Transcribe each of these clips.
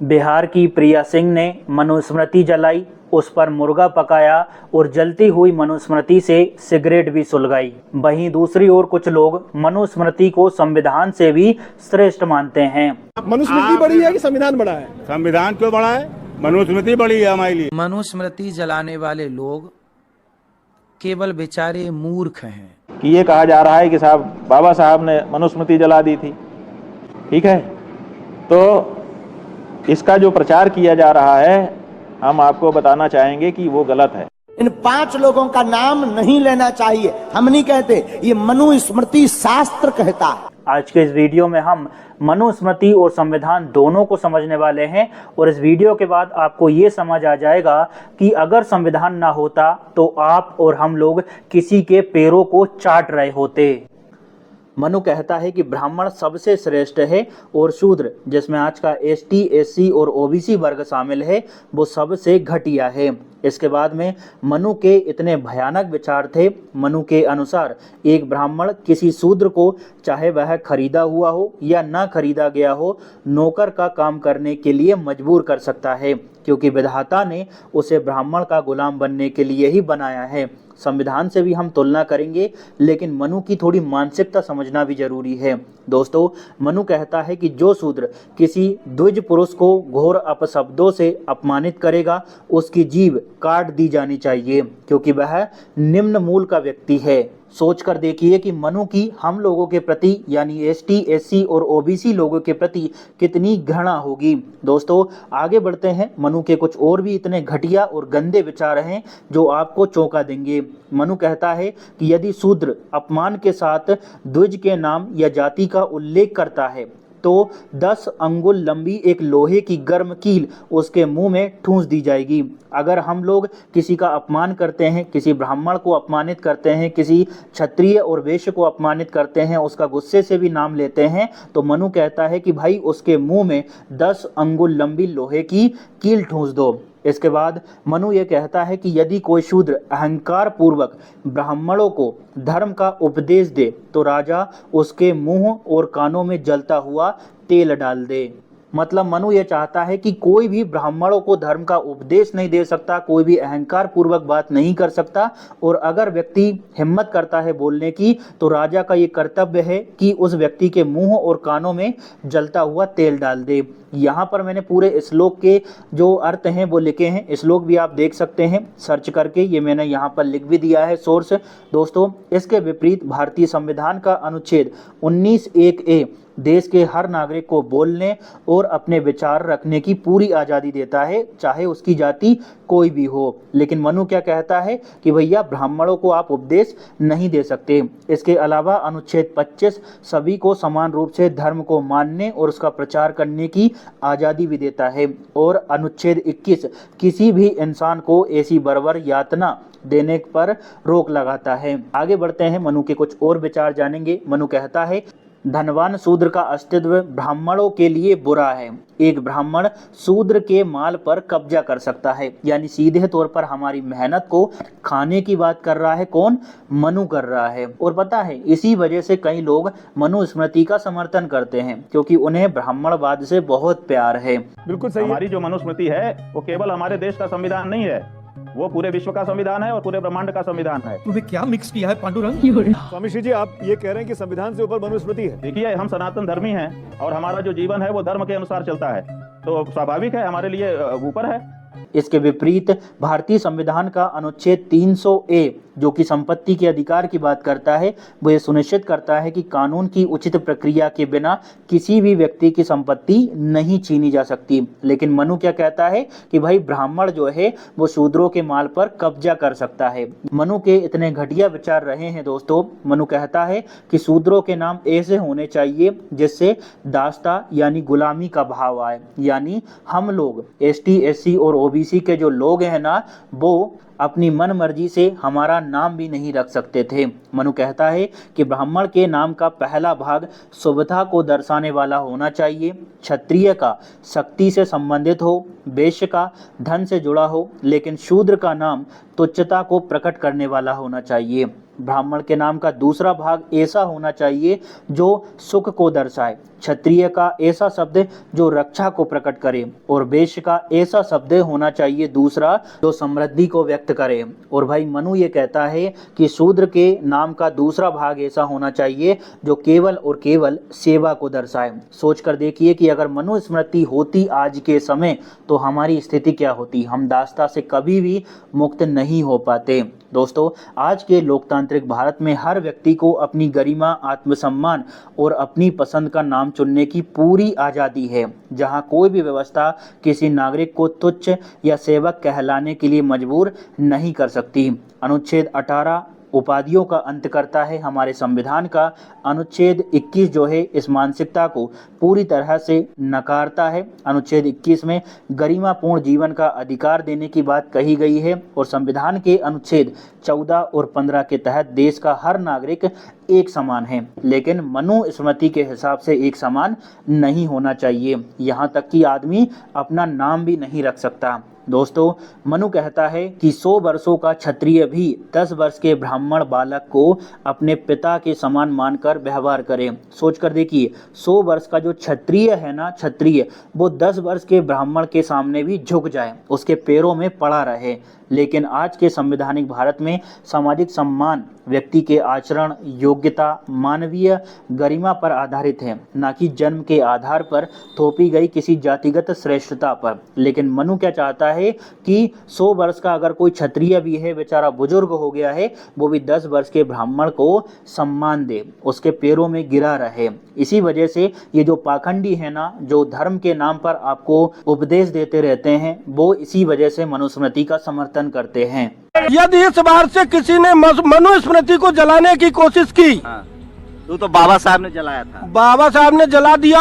बिहार की प्रिया सिंह ने मनुस्मृति जलाई, उस पर मुर्गा पकाया और जलती हुई मनुस्मृति से सिगरेट भी सुलगाई। वहीं दूसरी ओर कुछ लोग मनुस्मृति को संविधान से भी श्रेष्ठ मानते हैं। मनुस्मृति बड़ी है कि संविधान बड़ा है? संविधान क्यों बड़ा है? मनुस्मृति बड़ी है हमारे लिए। मनुस्मृति जलाने वाले लोग केवल बेचारे मूर्ख हैं। कि ये कहा जा रहा है कि साहब बाबा साहब ने मनुस्मृति जला दी थी, ठीक है, तो इसका जो प्रचार किया जा रहा है हम आपको बताना चाहेंगे कि वो गलत है। इन 5 लोगों का नाम नहीं लेना चाहिए, हम नहीं कहते, ये मनुस्मृति शास्त्र कहता है। आज के इस वीडियो में हम मनुस्मृति और संविधान दोनों को समझने वाले हैं और इस वीडियो के बाद आपको ये समझ आ जाएगा कि अगर संविधान ना होता तो आप और हम लोग किसी के पैरों को चाट रहे होते। मनु कहता है कि ब्राह्मण सबसे श्रेष्ठ है और शूद्र, जिसमें आज का एसटी, एससी और ओबीसी वर्ग शामिल है, वो सबसे घटिया है। इसके बाद में मनु के इतने भयानक विचार थे। मनु के अनुसार एक ब्राह्मण किसी शूद्र को, चाहे वह खरीदा हुआ हो या ना खरीदा गया हो, नौकर का काम करने के लिए मजबूर कर सकता है, क्योंकि विधाता ने उसे ब्राह्मण का गुलाम बनने के लिए ही बनाया है। संविधान से भी हम तुलना करेंगे, लेकिन मनु की थोड़ी मानसिकता समझना भी जरूरी है। दोस्तों, मनु कहता है कि जो शूद्र किसी द्विज पुरुष को घोर अपशब्दों से अपमानित करेगा, उसकी जीभ काट दी जानी चाहिए, क्योंकि वह निम्न मूल का व्यक्ति है। सोच कर देखिए कि मनु की हम लोगों के प्रति, यानी एसटी, एससी और ओबीसी लोगों के प्रति कितनी घृणा होगी। दोस्तों, आगे बढ़ते हैं। मनु के कुछ और भी इतने घटिया और गंदे विचार हैं जो आपको चौंका देंगे। मनु कहता है कि यदि शूद्र अपमान के साथ द्विज के नाम या जाति का उल्लेख करता है तो 10 अंगुल लंबी एक लोहे की गर्म कील उसके मुंह में ठूंस दी जाएगी। अगर हम लोग किसी का अपमान करते हैं, किसी ब्राह्मण को अपमानित करते हैं, किसी क्षत्रिय और वैश्य को अपमानित करते हैं, उसका गुस्से से भी नाम लेते हैं, तो मनु कहता है कि भाई उसके मुंह में 10 अंगुल लंबी लोहे की कील ठूंस दो। इसके बाद मनु ये कहता है कि यदि कोई शूद्र अहंकार पूर्वक ब्राह्मणों को धर्म का उपदेश दे तो राजा उसके मुंह और कानों में जलता हुआ तेल डाल दे। मतलब मनु ये चाहता है कि कोई भी ब्राह्मणों को धर्म का उपदेश नहीं दे सकता, कोई भी अहंकार पूर्वक बात नहीं कर सकता, और अगर व्यक्ति हिम्मत करता है बोलने की तो राजा का ये कर्तव्य है कि उस व्यक्ति के मुंह और कानों में जलता हुआ तेल डाल दे। यहाँ पर मैंने पूरे श्लोक के जो अर्थ हैं वो लिखे हैं, श्लोक भी आप देख सकते हैं सर्च करके, ये मैंने यहाँ पर लिख भी दिया है सोर्स। दोस्तों, इसके विपरीत भारतीय संविधान का अनुच्छेद 19(1)(a) देश के हर नागरिक को बोलने और अपने विचार रखने की पूरी आज़ादी देता है, चाहे उसकी जाति कोई भी हो। लेकिन मनु क्या कहता है कि भैया ब्राह्मणों को आप उपदेश नहीं दे सकते। इसके अलावा अनुच्छेद 25 सभी को समान रूप से धर्म को मानने और उसका प्रचार करने की आज़ादी भी देता है, और अनुच्छेद 21 किसी भी इंसान को ऐसी बर्बर यातना देने पर रोक लगाता है। आगे बढ़ते हैं, मनु के कुछ और विचार जानेंगे। मनु कहता है धनवान शूद्र का अस्तित्व ब्राह्मणों के लिए बुरा है। एक ब्राह्मण शूद्र के माल पर कब्जा कर सकता है, यानी सीधे तौर पर हमारी मेहनत को खाने की बात कर रहा है। कौन? मनु कर रहा है। और पता है, इसी वजह से कई लोग मनुस्मृति का समर्थन करते हैं, क्योंकि उन्हें ब्राह्मणवाद से बहुत प्यार है। बिल्कुल सही। हमारी जो मनुस्मृति है वो केवल हमारे देश का संविधान नहीं है, वो पूरे विश्व का संविधान है और पूरे ब्रह्मांड का संविधान है। तूने क्या मिक्स किया है पांडुरंग? स्वामी श्री जी, आप ये कह रहे हैं कि संविधान से ऊपर मनुस्मृति है? देखिए, हम सनातन धर्मी हैं और हमारा जो जीवन है वो धर्म के अनुसार चलता है, तो स्वाभाविक है हमारे लिए ऊपर है। इसके विपरीत भारतीय संविधान का अनुच्छेद 300(a) जो कि संपत्ति के अधिकार की बात करता है, वो ये सुनिश्चित करता है कि कानून की उचित प्रक्रिया के बिना किसी भी व्यक्ति की संपत्ति नहीं छीनी जा सकती। लेकिन मनु क्या कहता है कि भाई ब्राह्मण जो है वो शूद्रों के माल पर कब्जा कर सकता है। मनु के इतने घटिया विचार रहे हैं। दोस्तों, मनु कहता है कि शूद्रों के नाम ऐसे होने चाहिए जिससे दास्ता यानी गुलामी का भाव आए, यानी हम लोग एसटी, एससी और ओबीसी के जो लोग हैं ना, वो अपनी मन मर्जी से हमारा नाम भी नहीं रख सकते थे। मनु कहता है कि ब्राह्मण के नाम का पहला भाग शुभता को दर्शाने वाला होना चाहिए, क्षत्रिय का शक्ति से संबंधित हो, वैश्य का धन से जुड़ा हो, लेकिन शूद्र का नाम तुच्छता को प्रकट करने वाला होना चाहिए। ब्राह्मण के नाम का दूसरा भाग ऐसा होना चाहिए जो सुख को दर्शाए, क्षत्रिय का ऐसा शब्द जो रक्षा को प्रकट करे, और वैश्य का ऐसा शब्द होना चाहिए दूसरा जो समृद्धि को व्यक्त करे। और भाई मनु ये कहता है कि शूद्र के नाम का दूसरा भाग ऐसा होना चाहिए जो केवल और केवल सेवा को दर्शाए। सोच कर देखिए कि अगर मनुस्मृति होती आज के समय तो हमारी स्थिति क्या होती, हम दासता से कभी भी मुक्त नहीं हो पाते। दोस्तों, आज के लोकतांत्रिक भारत में हर व्यक्ति को अपनी गरिमा, आत्मसम्मान और अपनी पसंद का नाम चुनने की पूरी आज़ादी है, जहां कोई भी व्यवस्था किसी नागरिक को तुच्छ या सेवक कहलाने के लिए मजबूर नहीं कर सकती। अनुच्छेद 18 उपाधियों का अंत करता है। हमारे संविधान का अनुच्छेद 21 जो है इस मानसिकता को पूरी तरह से नकारता है। अनुच्छेद 21 में गरिमापूर्ण जीवन का अधिकार देने की बात कही गई है, और संविधान के अनुच्छेद 14 और 15 के तहत देश का हर नागरिक एक समान है, लेकिन मनुस्मृति के हिसाब से एक समान नहीं होना चाहिए। यहाँ तक कि आदमी अपना नाम भी नहीं रख सकता। दोस्तों, मनु कहता है कि 100 वर्षों का क्षत्रिय भी 10 वर्ष के ब्राह्मण बालक को अपने पिता के समान मानकर व्यवहार करे। सोच कर देखिए, 100 वर्ष का जो क्षत्रिय है ना, क्षत्रिय, वो 10 वर्ष के ब्राह्मण के सामने भी झुक जाए, उसके पैरों में पड़ा रहे। लेकिन आज के संवैधानिक भारत में सामाजिक सम्मान व्यक्ति के आचरण, योग्यता, मानवीय गरिमा पर आधारित है, न कि जन्म के आधार पर थोपी गई किसी जातिगत श्रेष्ठता पर। लेकिन मनु क्या चाहता है कि 100 वर्ष का अगर कोई क्षत्रिय भी है, बेचारा बुजुर्ग हो गया है, वो भी 10 वर्ष के ब्राह्मण को सम्मान दे, उसके पैरों में गिरा रहे। इसी वजह से ये जो पाखंडी है ना, जो धर्म के नाम पर आपको उपदेश देते रहते हैं, वो इसी वजह से मनुस्मृति का समर्थन करते हैं। यदि इस बार से किसी ने मनुस्मृति को जलाने की कोशिश की, तो बाबा साहब ने जलाया था, बाबा साहब ने जला दिया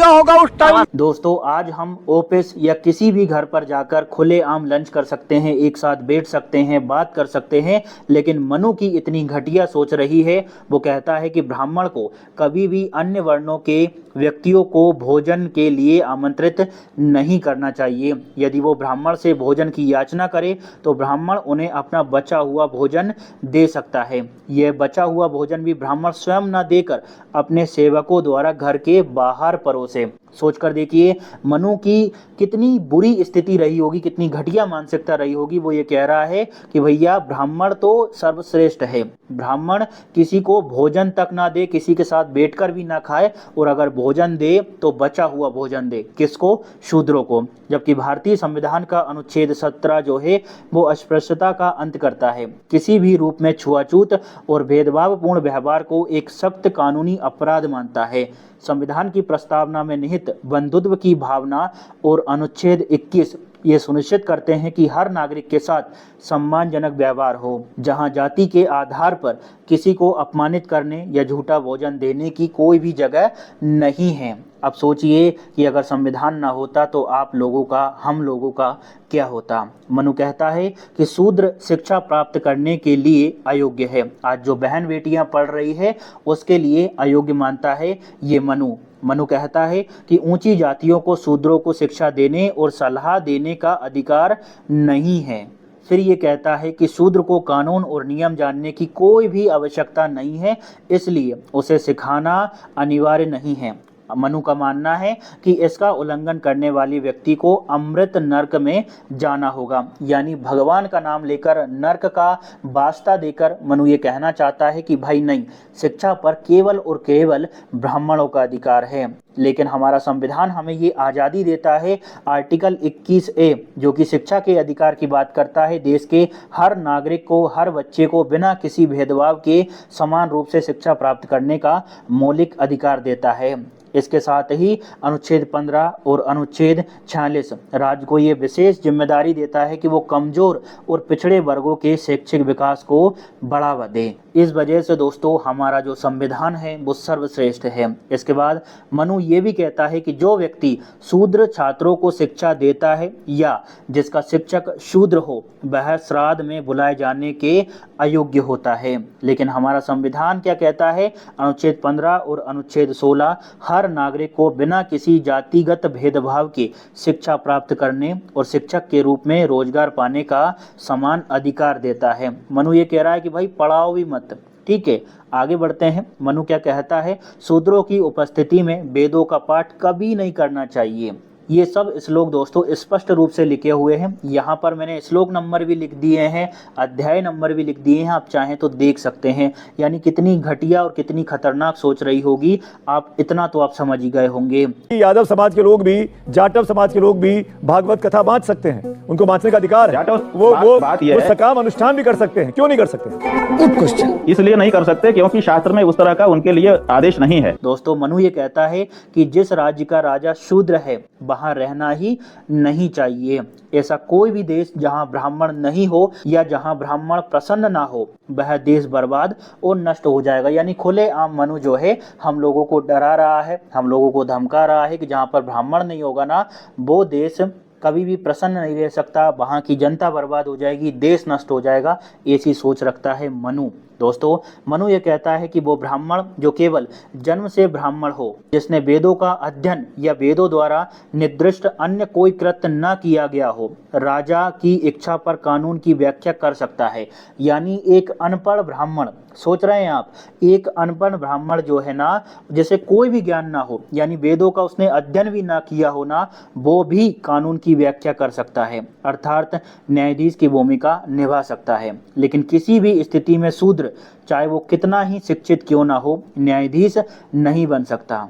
होगा उस टाइम। दोस्तों, आज हम ऑफिस या किसी भी घर पर जाकर खुलेआम लंच कर सकते हैं, एक साथ बैठ सकते हैं, बात कर सकते हैं, लेकिन मनु की इतनी घटिया सोच रही है। वो कहता है कि ब्राह्मण को कभी भी अन्य वर्णों के व्यक्तियों को भोजन के लिए आमंत्रित नहीं करना चाहिए। यदि वो ब्राह्मण से भोजन की याचना करे तो ब्राह्मण उन्हें अपना बचा हुआ भोजन दे सकता है। यह बचा हुआ भोजन भी ब्राह्मण स्वयं न देकर अपने सेवकों द्वारा घर के बाहर परोसे। सोच कर देखिए मनु की कितनी बुरी स्थिति रही होगी, कितनी घटिया मानसिकता रही होगी। वो ये कह रहा है कि भैया ब्राह्मण तो सर्वश्रेष्ठ है, ब्राह्मण किसी को भोजन तक ना दे, किसी के साथ बैठकर भी ना खाए, और अगर भोजन दे तो बचा हुआ भोजन दे। किसको? शूद्रों को। जबकि भारतीय संविधान का अनुच्छेद 17 जो है वो अस्पृश्यता का अंत करता है। किसी भी रूप में छुआछूत और भेदभावपूर्ण व्यवहार को एक सख्त कानूनी अपराध मानता है। संविधान की प्रस्तावना में निहित बंधुत्व की भावना और अनुच्छेद 21 ये सुनिश्चित करते हैं कि हर नागरिक के साथ सम्मानजनक व्यवहार हो, जहां जाति के आधार पर किसी को अपमानित करने या झूठा भोजन देने की कोई भी जगह नहीं है। अब सोचिए कि अगर संविधान ना होता तो आप लोगों का, हम लोगों का क्या होता। मनु कहता है कि शूद्र शिक्षा प्राप्त करने के लिए अयोग्य है। आज जो बहन बेटियां पढ़ रही है उसके लिए अयोग्य मानता है ये मनु। मनु कहता है कि ऊंची जातियों को शूद्रों को शिक्षा देने और सलाह देने का अधिकार नहीं है। फिर ये कहता है कि शूद्र को कानून और नियम जानने की कोई भी आवश्यकता नहीं है, इसलिए उसे सिखाना अनिवार्य नहीं है। मनु का मानना है कि इसका उल्लंघन करने वाले व्यक्ति को अमृत नरक में जाना होगा। यानी भगवान का नाम लेकर नरक का वास्ता देकर मनु ये कहना चाहता है कि भाई नहीं, शिक्षा पर केवल और केवल ब्राह्मणों का अधिकार है। लेकिन हमारा संविधान हमें ये आज़ादी देता है। आर्टिकल 21A जो कि शिक्षा के अधिकार की बात करता है, देश के हर नागरिक को, हर बच्चे को बिना किसी भेदभाव के समान रूप से शिक्षा प्राप्त करने का मौलिक अधिकार देता है। इसके साथ ही अनुच्छेद 15 और अनुच्छेद 46 राज्य को ये विशेष जिम्मेदारी देता है कि वो कमजोर और पिछड़े वर्गों के शैक्षिक विकास को बढ़ावा दे। इस वजह से दोस्तों हमारा जो संविधान है वो सर्वश्रेष्ठ है। इसके बाद मनु ये भी कहता है कि जो व्यक्ति शूद्र छात्रों को शिक्षा देता है या जिसका शिक्षक शूद्र हो वह श्राद्ध में बुलाए जाने के अयोग्य होता है। लेकिन हमारा संविधान क्या कहता है? अनुच्छेद 15 और अनुच्छेद 16 हर नागरिक को बिना किसी जातिगत भेदभाव के शिक्षा प्राप्त करने और शिक्षक के रूप में रोजगार पाने का समान अधिकार देता है। मनु ये कह रहा है कि भाई पढ़ाओ भी मत, ठीक है, आगे बढ़ते हैं। मनु क्या कहता है, शूद्रों की उपस्थिति में वेदों का पाठ कभी नहीं करना चाहिए। ये सब श्लोक दोस्तों स्पष्ट रूप से लिखे हुए हैं। यहाँ पर मैंने श्लोक नंबर भी लिख दिए हैं, अध्याय नंबर भी लिख दिए हैं, आप चाहें तो देख सकते हैं। यानी कितनी घटिया और कितनी खतरनाक सोच रही होगी, आप इतना तो आप समझ ही गए होंगे। यादव समाज के लोग भी, जाटव समाज के लोग भी भागवत कथा बांट सकते हैं, उनको बांटने का अधिकार है। जाटव वो बात यह है, सकाम अनुष्ठान भी कर सकते हैं, क्यों नहीं कर सकते? इसलिए नहीं कर सकते क्योंकि शास्त्र में उस तरह का उनके लिए आदेश नहीं है। दोस्तों मनु ये कहता है कि जिस राज्य का राजा शूद्र है वहां रहना ही नहीं चाहिए। ऐसा कोई भी देश जहां ब्राह्मण नहीं हो या जहां ब्राह्मण प्रसन्न ना हो, वह देश बर्बाद और नष्ट हो जाएगा। यानी खुले आम मनु जो है हम लोगों को डरा रहा है, हम लोगों को धमका रहा है कि जहां पर ब्राह्मण नहीं होगा ना, वो देश कभी भी प्रसन्न नहीं रह सकता, वहां की जनता बर्बाद हो जाएगी, देश नष्ट हो जाएगा। ऐसी सोच रखता है मनु। दोस्तों मनु ये कहता है कि वो ब्राह्मण जो केवल जन्म से ब्राह्मण हो, जिसने वेदों का अध्ययन या वेदों द्वारा निर्दिष्ट अन्य कोई कृत्य न किया गया हो, राजा की इच्छा पर कानून की व्याख्या कर सकता है। यानी एक अनपढ़ ब्राह्मण, सोच रहे हैं आप, एक अनपढ़ ब्राह्मण जो है ना, जिसे कोई भी ज्ञान ना हो, यानी वेदों का उसने अध्ययन भी ना किया हो ना, वो भी कानून की व्याख्या कर सकता है, अर्थात न्यायाधीश की भूमिका निभा सकता है। लेकिन किसी भी स्थिति में शूद्र, चाहे वो कितना ही शिक्षित क्यों ना हो, न्यायाधीश नहीं बन सकता।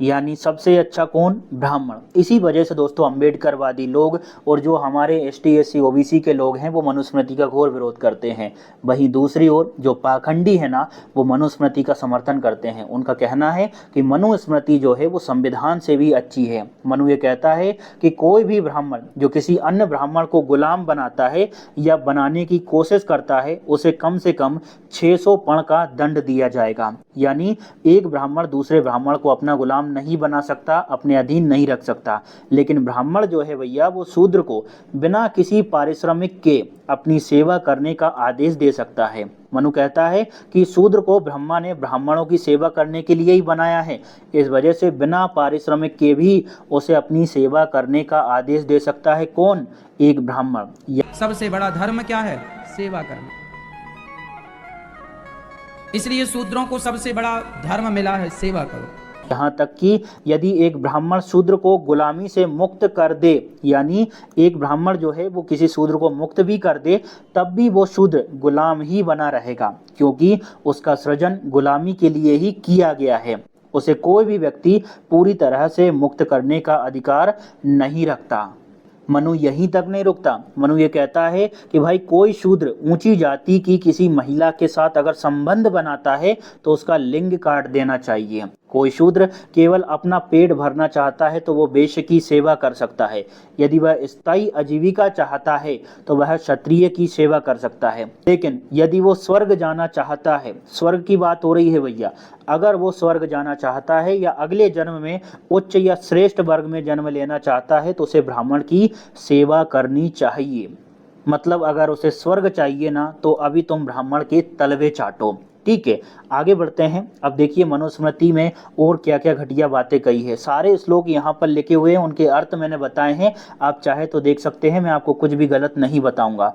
यानी सबसे अच्छा कौन? ब्राह्मण। इसी वजह से दोस्तों अम्बेडकरवादी लोग और जो हमारे ST SC OBC के लोग हैं वो मनुस्मृति का घोर विरोध करते हैं। वहीं दूसरी ओर जो पाखंडी है ना, वो मनुस्मृति का समर्थन करते हैं। उनका कहना है कि मनुस्मृति जो है वो संविधान से भी अच्छी है। मनु ये कहता है कि कोई भी ब्राह्मण जो किसी अन्य ब्राह्मण को गुलाम बनाता है या बनाने की कोशिश करता है, उसे कम से कम 600 पण का दंड दिया जाएगा। यानी एक ब्राह्मण दूसरे ब्राह्मण को अपना गुलाम नहीं बना सकता, अपने अधीन नहीं रख सकता। लेकिन ब्राह्मण जो है भैया, वो शूद्र को बिना किसी पारिश्रमिक के अपनी सेवा करने का आदेश दे सकता है। मनु कहता है कि शूद्र को ब्रह्मा ने ब्राह्मणों की सेवा करने के लिए ही बनाया है। इस वजह से बिना पारिश्रमिक के भी उसे अपनी सेवा करने का आदेश दे सकता है। कौन? एक ब्राह्मण। सबसे बड़ा धर्म क्या है? सेवा करना। इसलिए शूद्रों को सबसे बड़ा धर्म मिला है, सेवा करो। यहाँ तक कि यदि एक ब्राह्मण शूद्र को गुलामी से मुक्त कर दे, यानी एक ब्राह्मण जो है वो किसी शूद्र को मुक्त भी कर दे, तब भी वो शूद्र गुलाम ही बना रहेगा, क्योंकि उसका सृजन गुलामी के लिए ही किया गया है। उसे कोई भी व्यक्ति पूरी तरह से मुक्त करने का अधिकार नहीं रखता। मनु यहीं तक नहीं रुकता। मनु ये कहता है कि भाई कोई शूद्र ऊंची जाति की किसी महिला के साथ अगर संबंध बनाता है तो उसका लिंग काट देना चाहिए। कोई शूद्र केवल अपना पेट भरना चाहता है तो वो वेश्या की सेवा कर सकता है। यदि वह स्थायी आजीविका चाहता है तो वह क्षत्रिय की सेवा कर सकता है। लेकिन यदि वो स्वर्ग जाना चाहता है, स्वर्ग की बात हो रही है भैया, अगर वो स्वर्ग जाना चाहता है या अगले जन्म में उच्च या श्रेष्ठ वर्ग में जन्म लेना चाहता है तो उसे ब्राह्मण की सेवा करनी चाहिए। मतलब अगर उसे स्वर्ग चाहिए ना, तो अभी तुम ब्राह्मण के तलवे चाटो। ठीक है, आगे बढ़ते हैं। अब देखिए मनुस्मृति में और क्या क्या घटिया बातें कही है। सारे श्लोक यहाँ पर लिखे हुए हैं, उनके अर्थ मैंने बताए हैं, आप चाहे तो देख सकते हैं, मैं आपको कुछ भी गलत नहीं बताऊंगा।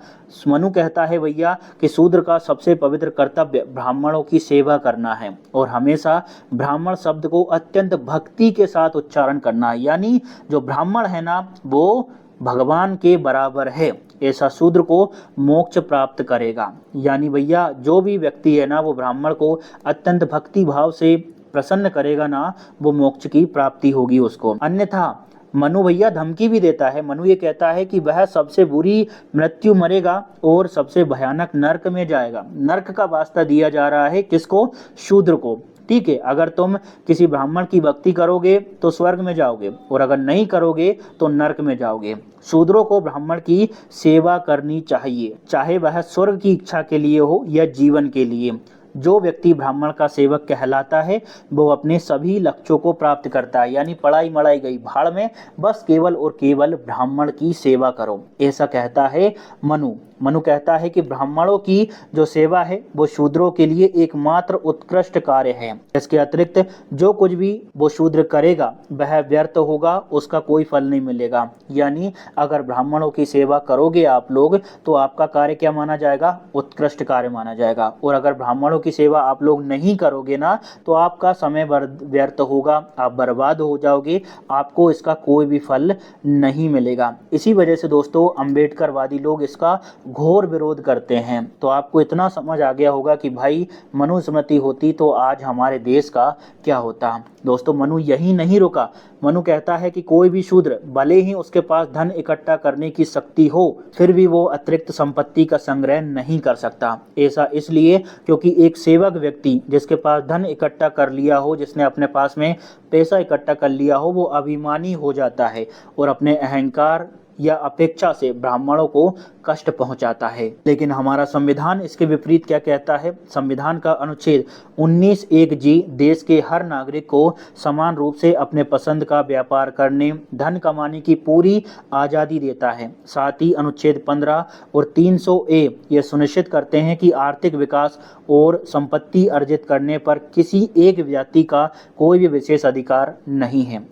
मनु कहता है भैया कि शूद्र का सबसे पवित्र कर्तव्य ब्राह्मणों की सेवा करना है और हमेशा ब्राह्मण शब्द को अत्यंत भक्ति के साथ उच्चारण करना है। यानी जो ब्राह्मण है ना, वो भगवान के बराबर है, ऐसा शूद्र को मोक्ष प्राप्त करेगा। यानी भैया जो भी व्यक्ति है ना, वो ब्राह्मण को अत्यंत भक्ति भाव से प्रसन्न करेगा ना, वो मोक्ष की प्राप्ति होगी उसको। अन्यथा मनु भैया धमकी भी देता है। मनु ये कहता है कि वह सबसे बुरी मृत्यु मरेगा और सबसे भयानक नरक में जाएगा। नरक का वास्ता दिया जा रहा है किसको? शूद्र को। ठीक है, अगर तुम किसी ब्राह्मण की भक्ति करोगे तो स्वर्ग में जाओगे और अगर नहीं करोगे तो नरक में जाओगे। शूद्रों को ब्राह्मण की सेवा करनी चाहिए, चाहे वह स्वर्ग की इच्छा के लिए हो या जीवन के लिए। जो व्यक्ति ब्राह्मण का सेवक कहलाता है वो अपने सभी लक्ष्यों को प्राप्त करता है। यानी पढ़ाई मढ़ाई गई भाड़ में, बस केवल और केवल ब्राह्मण की सेवा करो, ऐसा कहता है मनु। मनु कहता है कि ब्राह्मणों की जो सेवा है वो शूद्रों के लिए एकमात्र उत्कृष्ट कार्य है। इसके अतिरिक्त जो कुछ भी वो शूद्र करेगा वह व्यर्थ होगा, उसका कोई फल नहीं मिलेगा। यानी अगर ब्राह्मणों की सेवा करोगे आप लोग तो आपका कार्य क्या माना जाएगा? उत्कृष्ट कार्य माना जाएगा। और अगर ब्राह्मणों की सेवा आप लोग नहीं करोगे ना, तो आपका समय व्यर्थ होगा, आप बर्बाद हो जाओगे, आपको इसका कोई भी फल नहीं मिलेगा। इसी वजह से दोस्तों अम्बेडकरवादी लोग इसका घोर विरोध करते हैं। तो आपको इतना समझ आ गया होगा कि भाई मनुस्मृति होती तो आज हमारे देश का क्या होता। दोस्तों मनु यही नहीं रुका, मनु कहता है कि कोई भी शूद्र भले ही उसके पास धन इकट्ठा करने की शक्ति हो, फिर भी वो अतिरिक्त संपत्ति का संग्रह नहीं कर सकता। ऐसा इसलिए क्योंकि एक सेवक व्यक्ति जिसके पास धन इकट्ठा कर लिया हो, जिसने अपने पास में पैसा इकट्ठा कर लिया हो, वो अभिमानी हो जाता है और अपने अहंकार या अपेक्षा से ब्राह्मणों को कष्ट पहुंचाता है। लेकिन हमारा संविधान इसके विपरीत क्या कहता है? संविधान का अनुच्छेद 19(1) देश के हर नागरिक को समान रूप से अपने पसंद का व्यापार करने, धन कमाने की पूरी आज़ादी देता है। साथ ही अनुच्छेद 15 और 300(a) यह सुनिश्चित करते हैं कि आर्थिक विकास और संपत्ति अर्जित करने पर किसी एक व्यक्ति का कोई भी विशेष अधिकार नहीं है।